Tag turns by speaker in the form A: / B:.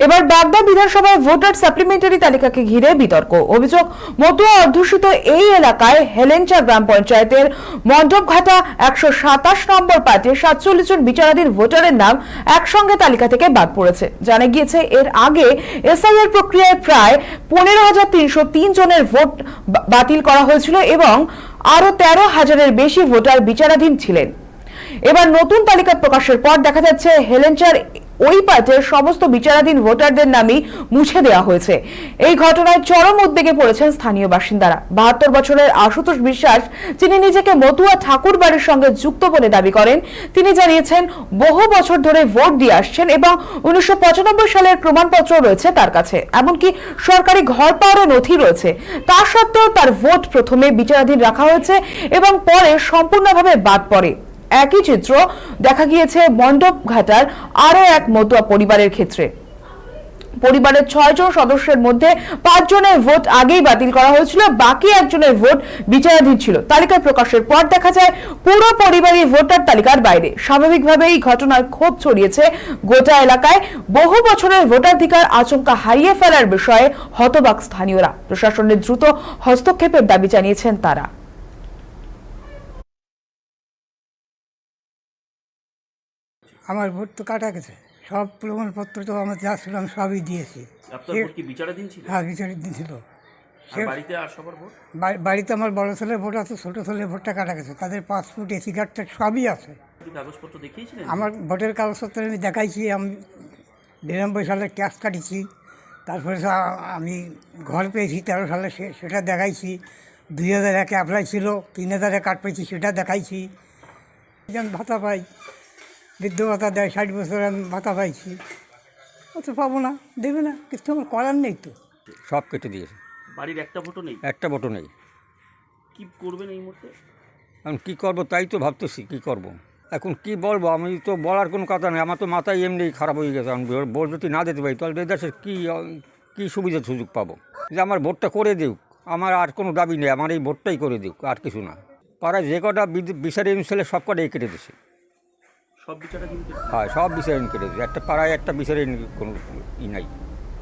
A: এবার বাগদা বিধানসভায় ভোটার সাপ্লিমেন্টারি তালিকাকে ঘিরে বিতর্ক। অভিযোগ, মতুয়া অধ্যুষিত এই এলাকায় হেলেঞ্চা গ্রাম পঞ্চায়েতের মণ্ডপঘাটা 127 নম্বর পার্টির 47 জন বিচারাধীন ভোটারের নাম একসঙ্গে তালিকা থেকে বাদ পড়েছে। জানা গিয়েছে, এর আগে এসআইআর প্রক্রিয়ায় প্রায় 15,303 জনের ভোট বাতিল করা হয়েছিল এবং আরো 13,000-এর বেশি ভোটার বিচারাধীন ছিলেন। এবার নতুন তালিকা প্রকাশের পর দেখা যাচ্ছে হেলেঞ্চার ওই পার্টির সমস্ত বিচারাধীন ভোটারদের নামই মুছে দেওয়া হয়েছে। এই ঘটনায় চরম উদ্বেগে পড়েছেন স্থানীয় বাসিন্দারা। 72 বছরের আশুতোষ বিশ্বাস, যিনি নিজেকে মতুয়া ঠাকুর বাড়ির সঙ্গে যুক্ত বলে দাবি করেন, তিনি জানিয়েছেন বহু বছর ধরে ভোট দিয়ে আসছেন এবং 1995 সালের প্রমাণপত্র রয়েছে তার কাছে, এমনকি সরকারি ঘর পাওয়ারও নথি রয়েছে। তা সত্ত্বেও তার ভোট প্রথমে বিচারাধীন রাখা হয়েছে এবং পরে সম্পূর্ণভাবে বাদ পড়ে। একই চিত্র দেখা গিয়েছে মণ্ডপঘাটার আরো এক মতুয়া পরিবারের ক্ষেত্রে। পরিবারের 6 জন সদস্যের মধ্যে 5 জনের ভোট আগেই বাতিল করা হয়েছিল, বাকি একজনের ভোট বিচারাধীন ছিল। তালিকা প্রকাশের পর দেখা যায় পুরো পরিবারই ভোটার তালিকার বাইরে। স্বাভাবিকভাবেই এই ঘটনার ক্ষোভ ছড়িয়েছে গোটা এলাকায়। বহু বছরের ভোটাধিকার আচমকা হারিয়ে ফেলার বিষয়ে হতবাক স্থানীয়রা। প্রশাসনের দ্রুত হস্তক্ষেপের দাবি জানিয়েছেন তারা।
B: আমার ভোট তো কাটা গেছে, সব প্রমাণপত্র তো আমার যা ছিল আমি সবই দিয়েছি।
C: আপনার ভোট কি বিচারাধীন ছিল?
B: হ্যাঁ, বিচারাধীন ছিল।
C: আর বাড়িতে আর সবার ভোট?
B: বাড়িতে আমার বড় ছেলের ভোট আছে, ছোটো ছেলের ভোটটা কাটা গেছে। তাদের পাসপোর্ট, এসি কার্ড সবই আছে।
C: কি কাগজপত্র দেখিয়েছিলেন?
B: আমার ভোটের কাগজপত্র আমি দেখাইছি। আমি 92 সালে ট্যাক্স কাটিছি। তারপরে আমি ঘর পেয়েছি 13 সালে, সেটা দেখাইছি। 2001-এ অ্যাপ্লাই ছিল, 3000-এ কার্ড পেয়েছি, সেটা দেখাইছি। যেমন ভাতা পাই, বৃদ্ধ ভাতা দেয়, 60 বছর আমি ভাতা পাইছি। অত পাবো না, দেবে না, কিছু আমার করার নেই তো।
D: সব কেটে দিয়েছে।
C: বাড়ির একটা ভোটও নেই?
D: একটা ভোটও নেই।
C: কি করবেন এই মুহূর্তে?
D: এখন কী করবো তাই তো ভাবতেছি, কী করব। এখন কি বলবো, আমি তো বলার কোনো কথা নেই। আমার তো মাথায় এমনি খারাপ হয়ে গেছে। আমি ভোট যদি না দিতে পারি তাহলে দেশের কী সুবিধা সুযোগ পাবো? যে আমার ভোটটা করে দিক, আমার আর কোনো দাবি নেই, আমার এই ভোটটাই করে দিক, আর কিছু না। পাড়ায় যে কটা বিচারে ছেলে সব কটাই কেটে দিছে।
C: সব বিচারাধীন?
D: হ্যাঁ, সব বিচারে কেটে দিছে। একটা পাড়ায় একটা বিচারে কোনো নাই।